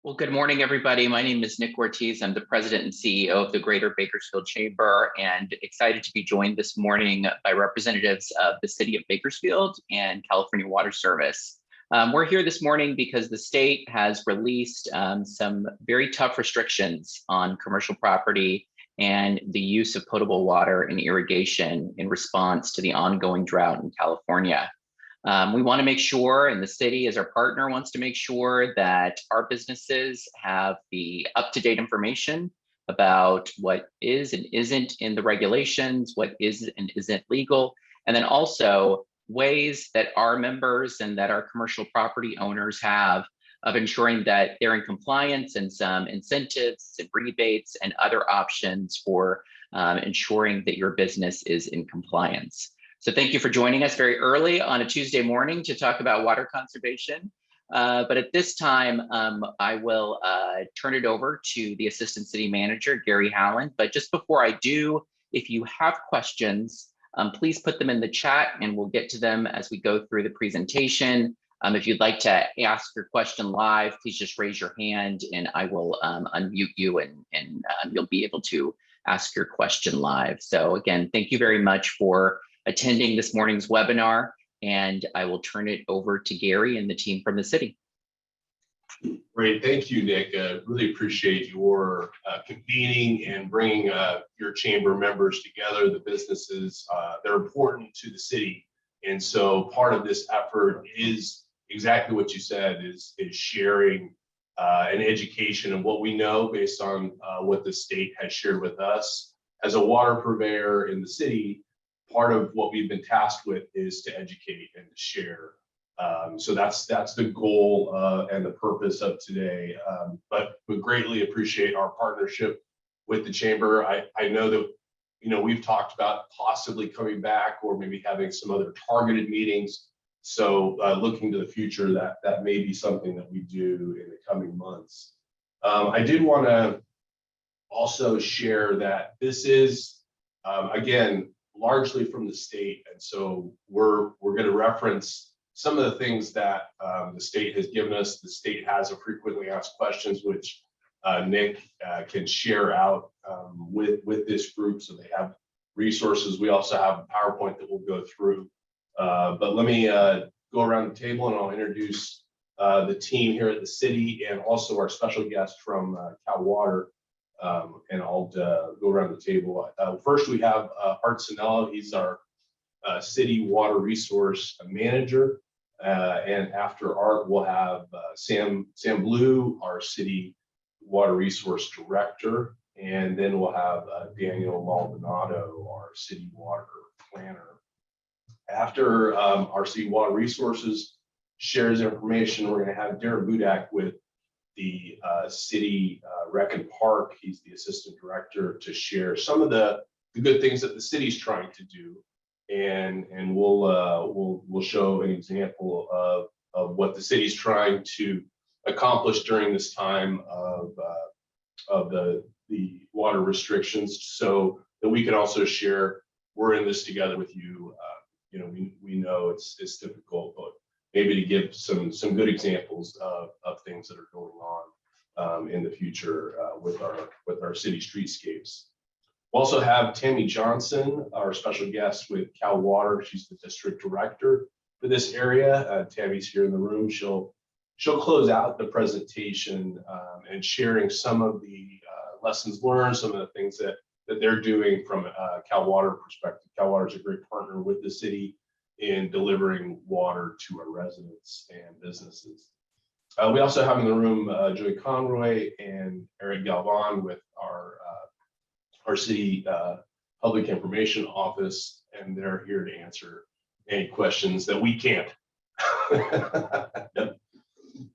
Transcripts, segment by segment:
Well, good morning, everybody. My name is Nick Ortiz. I'm the president and CEO of the Greater Bakersfield Chamber, and excited to be joined this morning by representatives of the City of Bakersfield and California Water Service. We're here this morning because the state has released some very tough restrictions on commercial property and the use of potable water and irrigation in response to the ongoing drought in California. We want to make sure, and the city as our partner wants to make sure, that our businesses have the up-to-date information about what is and isn't in the regulations, what is and isn't legal, and then also ways that our members and that our commercial property owners have of ensuring that they're in compliance, and some incentives and rebates and other options for ensuring that your business is in compliance. So thank you for joining us very early on a Tuesday morning to talk about water conservation. But at this time, I will turn it over to the Assistant City Manager, Gary Halland. But just before I do, if you have questions, please put them in the chat and we'll get to them as we go through the presentation. If you'd like to ask your question live, please just raise your hand and I will unmute you and you'll be able to ask your question live. So again, thank you very much for attending this morning's webinar, and I will turn it over to Gary and the team from the city. Great, thank you, Nick. Really appreciate your convening and bringing your chamber members together. The businesses, they're important to the city. And so part of this effort is exactly what you said, is sharing an education of what we know based on what the state has shared with us. As a water purveyor in the city, part of what we've been tasked with is to educate and to share. So that's the goal and the purpose of today. But we greatly appreciate our partnership with the chamber. I know that we've talked about possibly coming back or maybe having some other targeted meetings. So looking to the future, that may be something that we do in the coming months. I did want to also share that this is again largely from the state, and so we're going to reference some of the things that the state has given us. The state has a frequently asked questions, which Nick can share out with this group, so they have resources. We also have a PowerPoint that we'll go through, but let me go around the table and I'll introduce the team here at the city and also our special guest from Cal Water. And I'll go around the table. First, we have Art Sinello. He's our city water resource manager. And after Art, we'll have Sam Blue, our city water resource director. And then we'll have Daniel Maldonado, our city water planner. After our city water resources shares information, we're going to have Darren Budak with the city rec and park. He's the assistant director, to share some of the good things that the city's trying to do, and we'll show an example of what the city's trying to accomplish during this time of the water restrictions, so that we can also share we're in this together with you. We know it's difficult, but maybe to give some good examples of things that are going on in the future with our city streetscapes. We'll also have Tammy Johnson, our special guest with Cal Water. She's the district director for this area. Tammy's here in the room. She'll close out the presentation and sharing some of the lessons learned, some of the things that they're doing from a Cal Water perspective. Cal Water is a great partner with the city in delivering water to our residents and businesses. We also have in the room Joey Conroy and Eric Galvan with our city public information office, and they're here to answer any questions that we can't.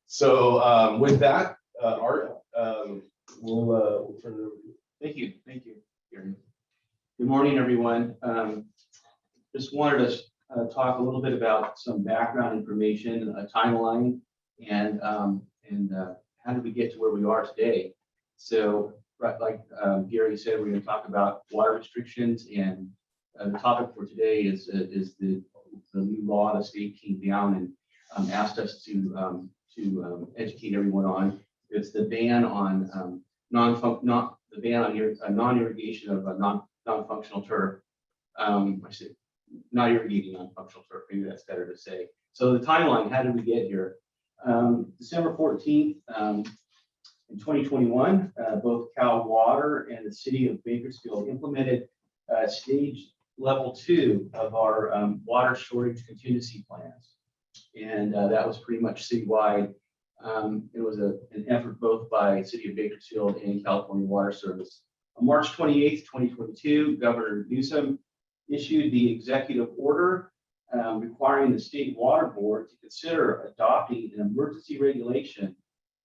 So with that, Art, we'll turn it over to you. Thank you, Gary. Good morning, everyone. Just wanted to talk a little bit about some background information, a timeline, and how did we get to where we are today. So, right, like Gary said, we're going to talk about water restrictions, and the topic for today is the new law the state came down and asked us to educate everyone on. It's the ban on non-irrigation of non-functional turf. I say not irrigating non-functional turf. Maybe that's better to say. So the timeline, how did we get here? December 14th, in 2021, both Cal Water and the city of Bakersfield implemented stage level 2 of our water shortage contingency plans. And that was pretty much citywide. It was an effort both by City of Bakersfield and California Water Service. On March 28th, 2022, Governor Newsom issued the executive order requiring the State Water Board to consider adopting an emergency regulation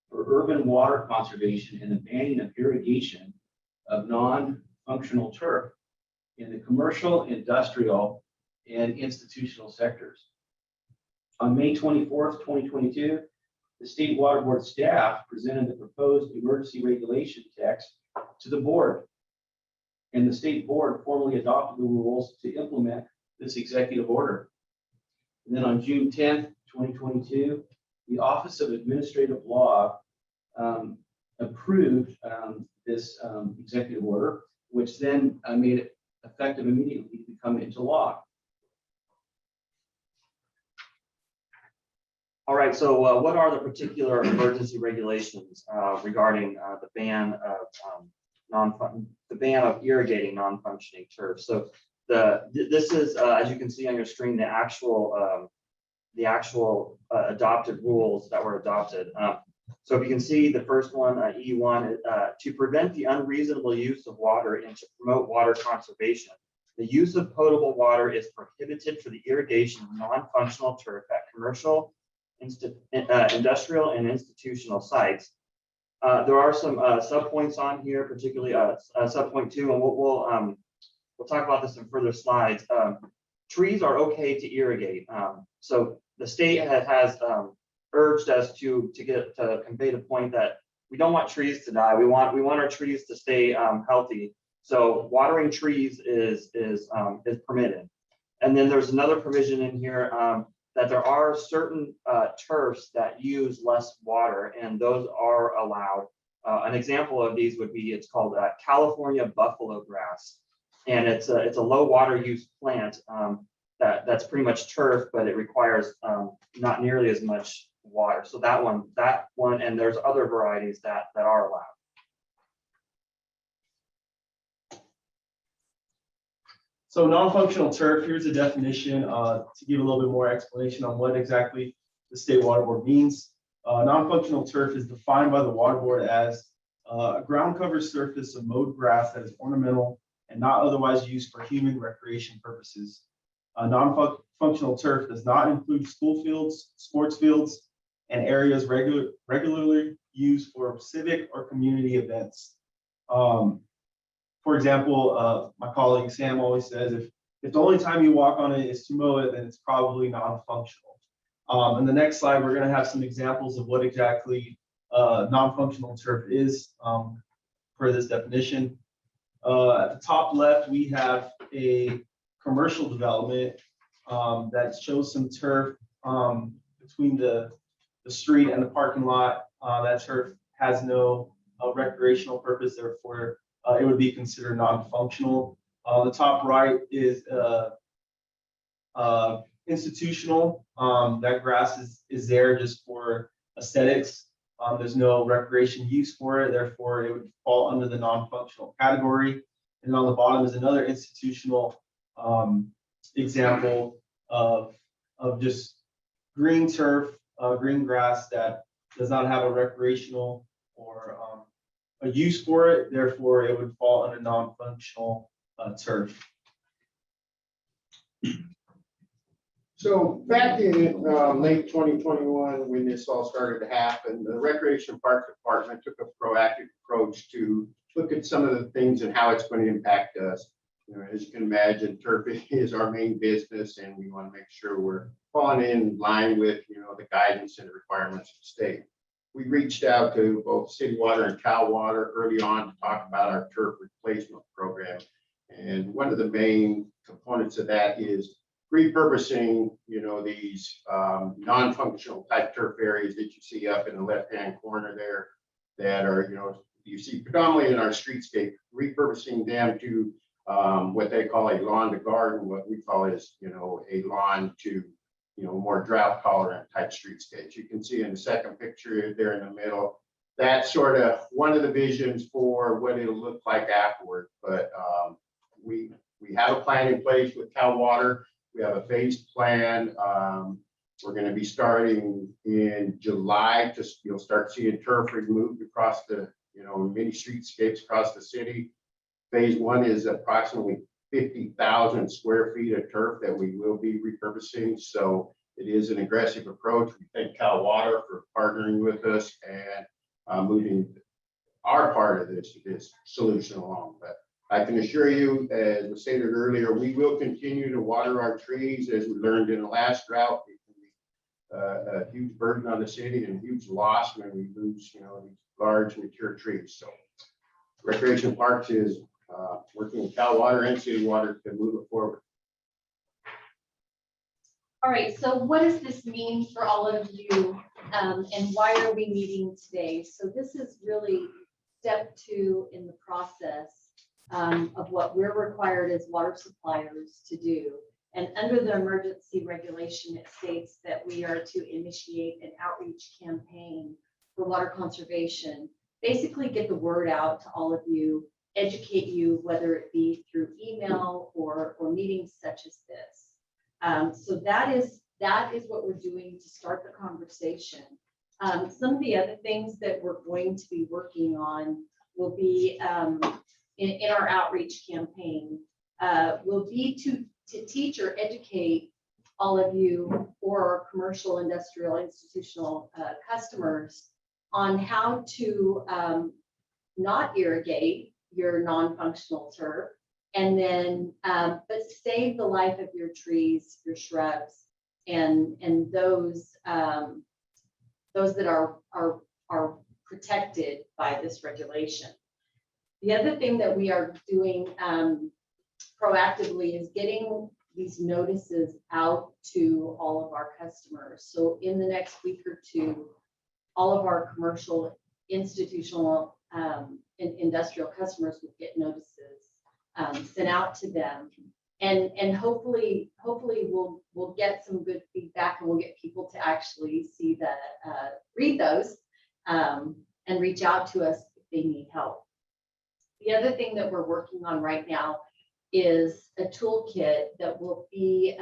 for urban water conservation and the banning of irrigation of non-functional turf in the commercial, industrial, and institutional sectors. On May 24th, 2022, the State Water Board staff presented the proposed emergency regulation text to the board, and the state board formally adopted the rules to implement this executive order. And then on June 10th, 2022, the Office of Administrative Law approved this executive order, which then made it effective immediately to become into law. All right, so what are the particular emergency regulations regarding the ban of irrigating non-functioning turf? So this is, as you can see on your screen, the actual adopted rules that were adopted. So if you can see the first one, E1, to prevent the unreasonable use of water and to promote water conservation, the use of potable water is prohibited for the irrigation of non-functional turf at commercial, industrial, and institutional sites. There are some subpoints on here, particularly subpoint 2, and we'll talk about this in further slides. Trees are okay to irrigate. So the state has urged us to convey the point that we don't want trees to die. We want our trees to stay healthy. So watering trees is permitted. And then there's another provision in here that there are certain turfs that use less water, and those are allowed. An example of these would be, it's called California buffalo grass, and it's a low water use plant that's pretty much turf, but it requires not nearly as much water. So that one, and there's other varieties that are allowed. So non-functional turf, here's a definition to give a little bit more explanation on what exactly the State Water Board means. Non-functional turf is defined by the Water Board as a ground cover surface of mowed grass that is ornamental and not otherwise used for human recreation purposes. Non-functional turf does not include school fields, sports fields, and areas regularly used for civic or community events. For example, my colleague Sam always says, if the only time you walk on it is to mow it, then it's probably non-functional. In the next slide, we're going to have some examples of what exactly non-functional turf is per this definition. At the top left, we have a commercial development that shows some turf between the street and the parking lot. That turf has no recreational purpose, therefore it would be considered non-functional. The top right is institutional. That grass is there just for aesthetics. There's no recreation use for it, therefore it would fall under the non-functional category. And on the bottom is another institutional example of just green turf, green grass that does not have a recreational or a use for it, therefore it would fall under non-functional turf. So back in late 2021, when this all started to happen, the Recreation Park Department took a proactive approach to look at some of the things and how it's going to impact us. You know, as you can imagine, turf is our main business, and we want to make sure we're falling in line with, you know, the guidance and the requirements of the state. We reached out to both City Water and Cal Water early on to talk about our turf replacement program. And one of the main components of that is repurposing, you know, these non-functional type turf areas that you see up in the left-hand corner there that are, you see predominantly in our streetscape, repurposing them to what they call a lawn to garden, what we call is, a lawn to, more drought tolerant type streetscapes. You can see in the second picture there in the middle, that's sort of one of the visions for what it'll look like afterward. But we have a plan in place with Cal Water. We have a phased plan. We're going to be starting in July. You'll start seeing turf removed across the, many streetscapes across the city. Phase 1 is approximately 50,000 square feet of turf that we will be repurposing. So it is an aggressive approach. We thank Cal Water for partnering with us and moving our part of this solution along. But I can assure you, as was stated earlier, we will continue to water our trees. As we learned in the last drought, it can be a huge burden on the city and a huge loss when we lose, these large mature trees. So Recreation Parks is working with Cal Water and City Water to move it forward. All right, so what does this mean for all of you, and why are we meeting today? So this is really step 2 in the process of what we're required as water suppliers to do. And under the emergency regulation, it states that we are to initiate an outreach campaign for water conservation, basically get the word out to all of you, educate you, whether it be through email or meetings such as this. So that is what we're doing to start the conversation. Some of the other things that we're going to be working on will be in our outreach campaign, will be to teach or educate all of you or our commercial, industrial, institutional customers on how to not irrigate your non-functional turf, and then but save the life of your trees, your shrubs, and those that are protected by this regulation. The other thing that we are doing proactively is getting these notices out to all of our customers. So in the next week or two, all of our commercial, institutional, and industrial customers will get notices sent out to them, and hopefully we'll get some good feedback, and we'll get people to actually see the read those and reach out to us if they need help. The other thing that we're working on right now is a toolkit that will be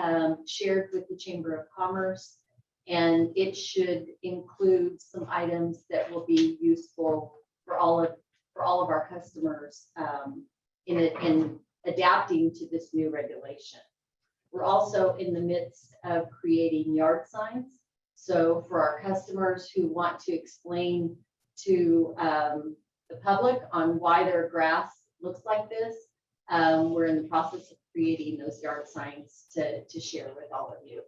shared with the Chamber of Commerce, and it should include some items that will be useful for all of our customers in adapting to this new regulation. We're also in the midst of creating yard signs. So for our customers who want to explain to the public on why their grass looks like this, we're in the process of creating those yard signs to share with all of you.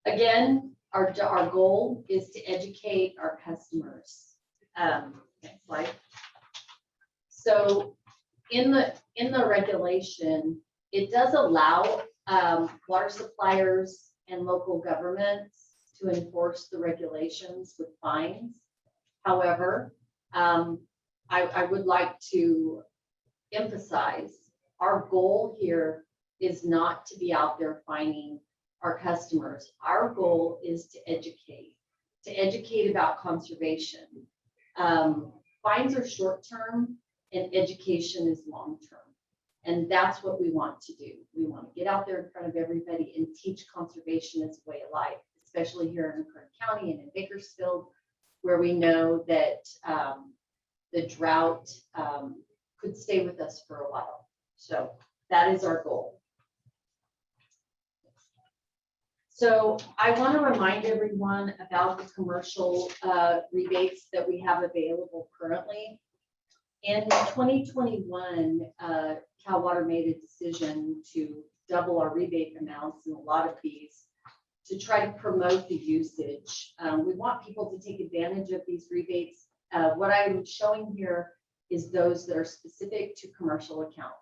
Again, our goal is to educate our customers. Next slide. So in the regulation, it does allow water suppliers and local governments to enforce the regulations with fines. However, I would like to emphasize our goal here is not to be out there fining our customers. Our goal is to educate about conservation. Fines are short-term and education is long-term. And that's what we want to do. We want to get out there in front of everybody and teach conservation as a way of life, especially here in Kern County and in Bakersfield, where we know that the drought could stay with us for a while. So that is our goal. So I want to remind everyone about the commercial rebates that we have available currently. In 2021, Cal Water made a decision to double our rebate amounts in a lot of these to try to promote the usage. We want people to take advantage of these rebates. What I'm showing here is those that are specific to commercial accounts.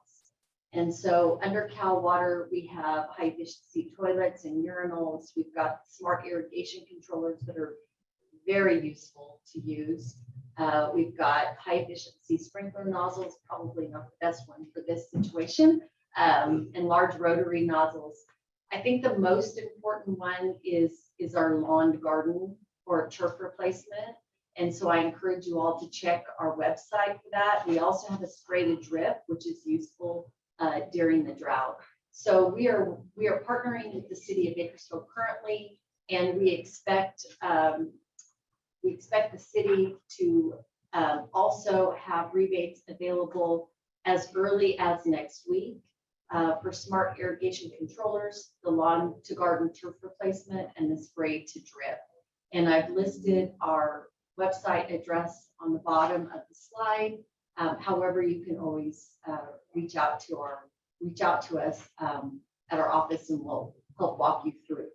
And so under Cal Water, we have high efficiency toilets and urinals. We've got smart irrigation controllers that are very useful to use. We've got high efficiency sprinkler nozzles, probably not the best one for this situation, and large rotary nozzles. I think the most important one is our lawn garden or turf replacement. And so I encourage you all to check our website for that. We also have a spray to drip, which is useful during the drought. So we are partnering with the city of Bakersfield currently, and we expect the city to also have rebates available as early as next week for smart irrigation controllers, the lawn to garden turf replacement, and the spray to drip. And I've listed our website address on the bottom of the slide. However, you can always reach out to us at our office, and we'll help walk you through.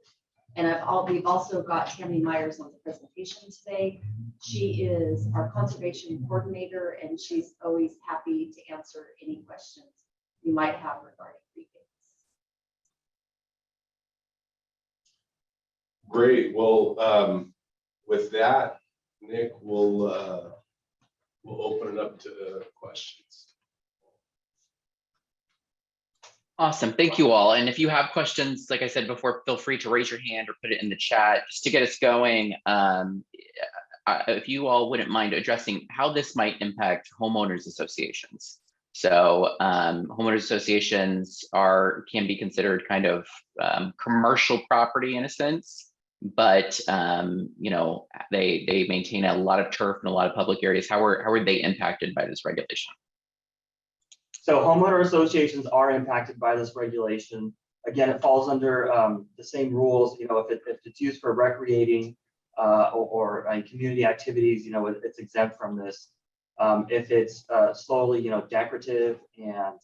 And we've also got Tammy Myers on the presentation today. She is our conservation coordinator, and she's always happy to answer any questions you might have regarding rebates. Great. Well, with that, Nick, we'll open it up to questions. Awesome. Thank you all. And if you have questions, like I said before, feel free to raise your hand or put it in the chat just to get us going. If you all wouldn't mind addressing how this might impact homeowners associations. So homeowners associations can be considered kind of commercial property in a sense, but you know, they maintain a lot of turf and a lot of public areas. How are they impacted by this regulation? So homeowner associations are impacted by this regulation. Again, it falls under the same rules. You know, if it's used for recreating or community activities, you know, it's exempt from this. If it's solely, you know, decorative and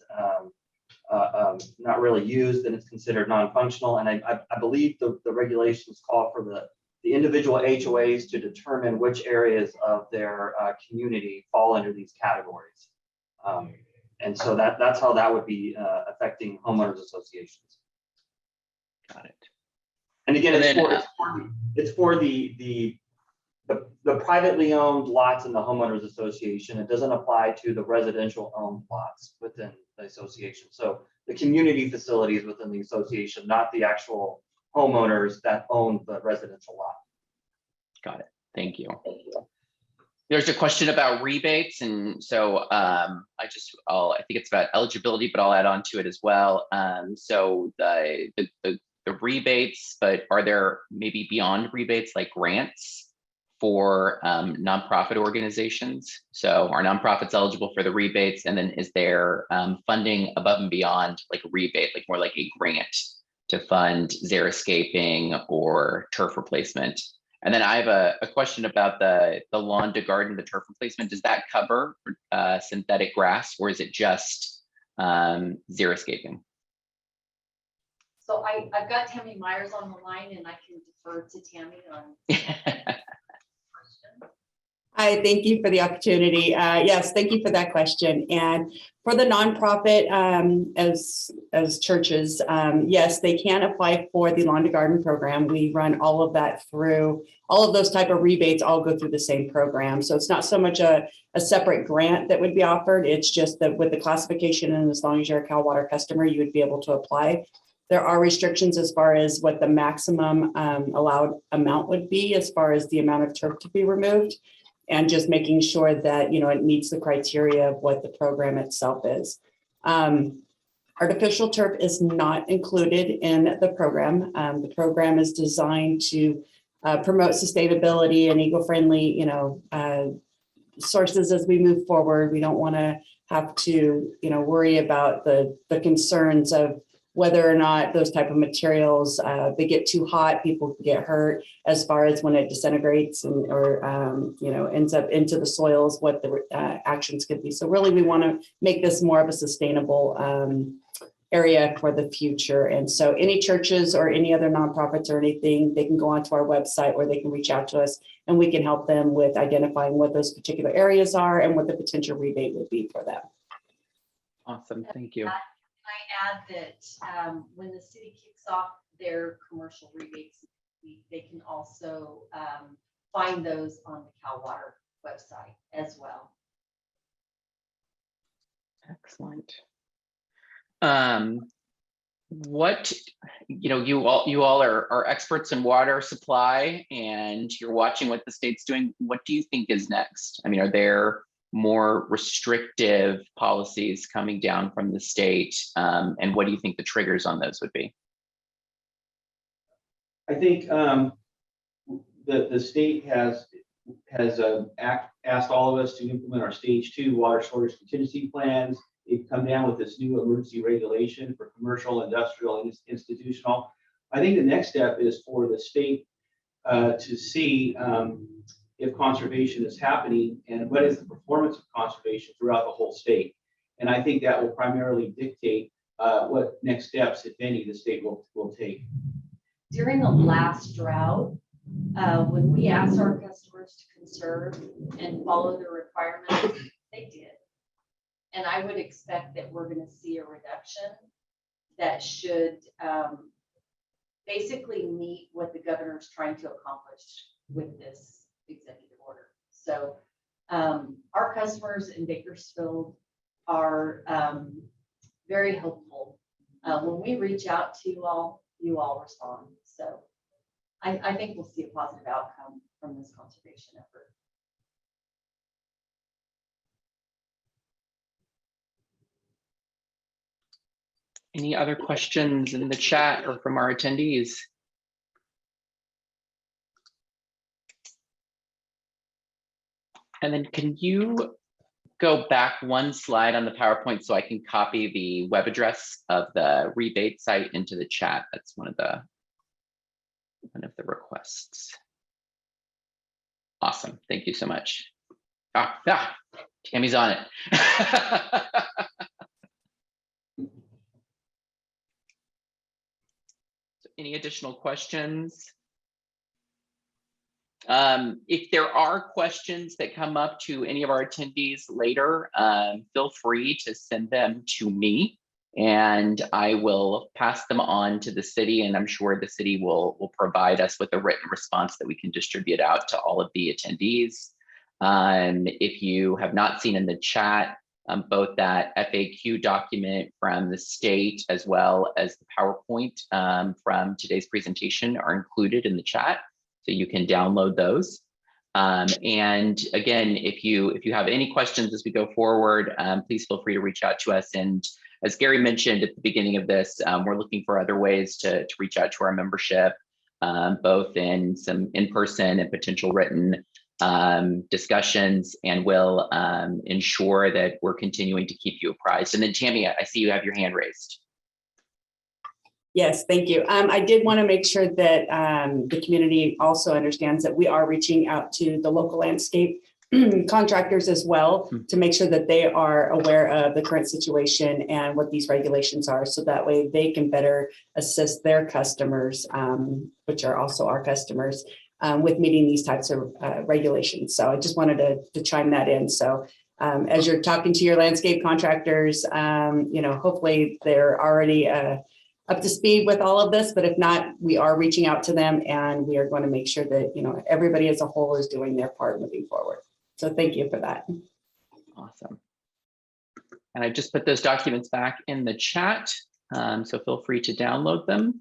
not really used, then it's considered non-functional. And I believe the regulations call for the individual HOAs to determine which areas of their community fall under these categories. And so that's how that would be affecting homeowners associations. Got it. And again, it's for the privately owned lots in the homeowners association. It doesn't apply to the residential owned lots within the association. So the community facilities within the association, not the actual homeowners that own the residential lot. Got it. Thank you. There's a question about rebates, and so I think it's about eligibility, but I'll add on to it as well. So the rebates, but are there maybe beyond rebates like grants for nonprofit organizations? So are nonprofits eligible for the rebates? And then is there funding above and beyond like a rebate, like more like a grant to fund xeriscaping or turf replacement? And then I have a question about the lawn to garden, the turf replacement. Does that cover synthetic grass, or is it just xeriscaping? So I've got Tammy Myers on the line, and I can defer to Tammy on question. Hi, thank you for the opportunity. Yes, thank you for that question. And for the nonprofit, as churches, yes, they can apply for the lawn to garden program. We run all of that through, all of those type of rebates all go through the same program. So it's not so much a separate grant that would be offered. It's just that with the classification, and as long as you're a Cal Water customer, you would be able to apply. There are restrictions as far as what the maximum allowed amount would be as far as the amount of turf to be removed, and just making sure that, you know, it meets the criteria of what the program itself is. Artificial turf is not included in the program. The program is designed to promote sustainability and eco-friendly, you know, sources as we move forward. We don't want to have to, you know, worry about the concerns of whether or not those type of materials, they get too hot, people get hurt as far as when it disintegrates or you know, ends up into the soils, what the actions could be. So really we want to make this more of a sustainable area for the future. And so any churches or any other nonprofits or anything, they can go onto our website where they can reach out to us, and we can help them with identifying what those particular areas are and what the potential rebate would be for them. Awesome, thank you. I add that when the city kicks off their commercial rebates, they can also find those on the Cal Water website as well. Excellent. What, you all are experts in water supply, and you're watching what the state's doing. What do you think is next? I mean, are there more restrictive policies coming down from the state? And what do you think the triggers on those would be? I think the state has asked all of us to implement our stage 2 water shortage contingency plans. They've come down with this new emergency regulation for commercial, industrial, and institutional. I think the next step is for the state to see if conservation is happening and what is the performance of conservation throughout the whole state. And I think that will primarily dictate what next steps, if any, the state will take. During the last drought, when we asked our customers to conserve and follow the requirements, they did. And I would expect that we're going to see a reduction that should basically meet what the governor's trying to accomplish with this executive order. So our customers in Bakersfield are very hopeful. When we reach out to you all respond. So I think we'll see a positive outcome from this conservation effort. Any other questions in the chat or from our attendees? And then can you go back one slide on the PowerPoint so I can copy the web address of the rebate site into the chat? That's one of the requests. Awesome, thank you so much. Tammy's on it. Any additional questions? If there are questions that come up to any of our attendees later, feel free to send them to me and I will pass them on to the city, and I'm sure the city will provide us with a written response that we can distribute out to all of the attendees. If you have not seen in the chat, both that FAQ document from the state as well as the PowerPoint from today's presentation are included in the chat, so you can download those. And again, if you have any questions as we go forward, please feel free to reach out to us. And as Gary mentioned at the beginning of this, we're looking for other ways to reach out to our membership, both in some in-person and potential written discussions, and will ensure that we're continuing to keep you apprised. And then Tammy, I see you have your hand raised. Yes, thank you. I did want to make sure that the community also understands that we are reaching out to the local landscape contractors as well to make sure that they are aware of the current situation and what these regulations are, so that way they can better assist their customers, which are also our customers, with meeting these types of regulations. So I just wanted to chime that in. So as you're talking to your landscape contractors, hopefully they're already up to speed with all of this, but if not, we are reaching out to them and we are going to make sure that, everybody as a whole is doing their part moving forward. So thank you for that. Awesome. And I just put those documents back in the chat, so feel free to download them.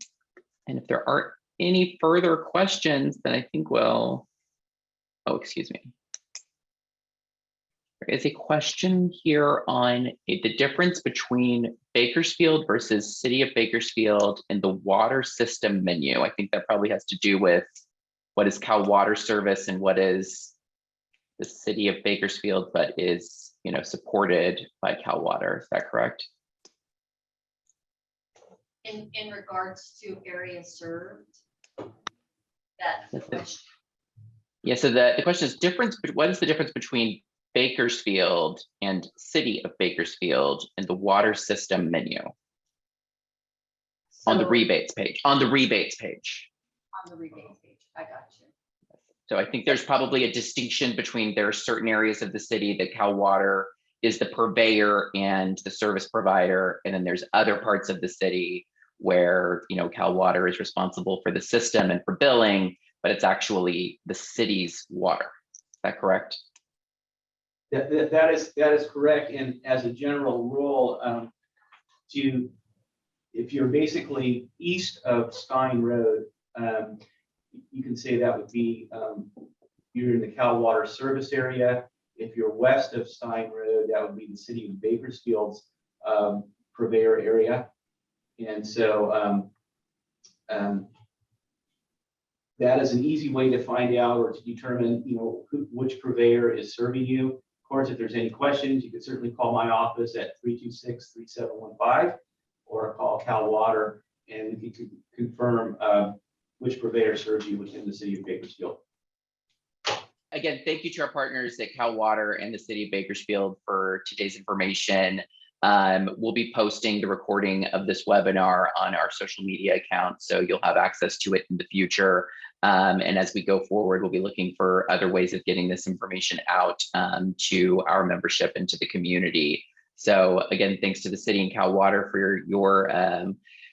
And if there are any further questions, then I think excuse me. There is a question here on the difference between Bakersfield versus City of Bakersfield and the water system menu. I think that probably has to do with what is Cal Water Service and what is the City of Bakersfield, but is supported by Cal Water. Is that correct? In regards to areas served, that's the question. Yeah, so the question is what is the difference between Bakersfield and City of Bakersfield in the water system menu? On the rebates page. On the rebates page. On the rebates page, I got you. So I think there's probably a distinction between there are certain areas of the city that Cal Water is the purveyor and the service provider, and then there's other parts of the city where Cal Water is responsible for the system and for billing, but it's actually the city's water. Is that correct? That is correct. And as a general rule, if you're basically east of Stein Road, you can say that would be, you're in the Cal Water service area. If you're west of Stein Road, that would be the city of Bakersfield's purveyor area. And so that is an easy way to find out or to determine, which purveyor is serving you. Of course, if there's any questions, you can certainly call my office at 326-3715 or call Cal Water and we can confirm which purveyor serves you within the city of Bakersfield. Again, thank you to our partners at Cal Water and the City of Bakersfield for today's information. We'll be posting the recording of this webinar on our social media accounts, so you'll have access to it in the future. And as we go forward, we'll be looking for other ways of getting this information out to our membership and to the community. So again, thanks to the city and Cal Water for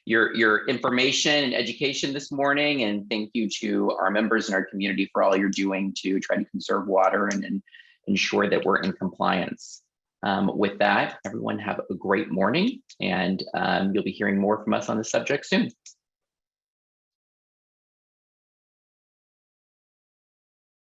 your information and education this morning, and thank you to our members in our community for all you're doing to try to conserve water and ensure that we're in compliance. With that, everyone have a great morning, and you'll be hearing more from us on the subject soon.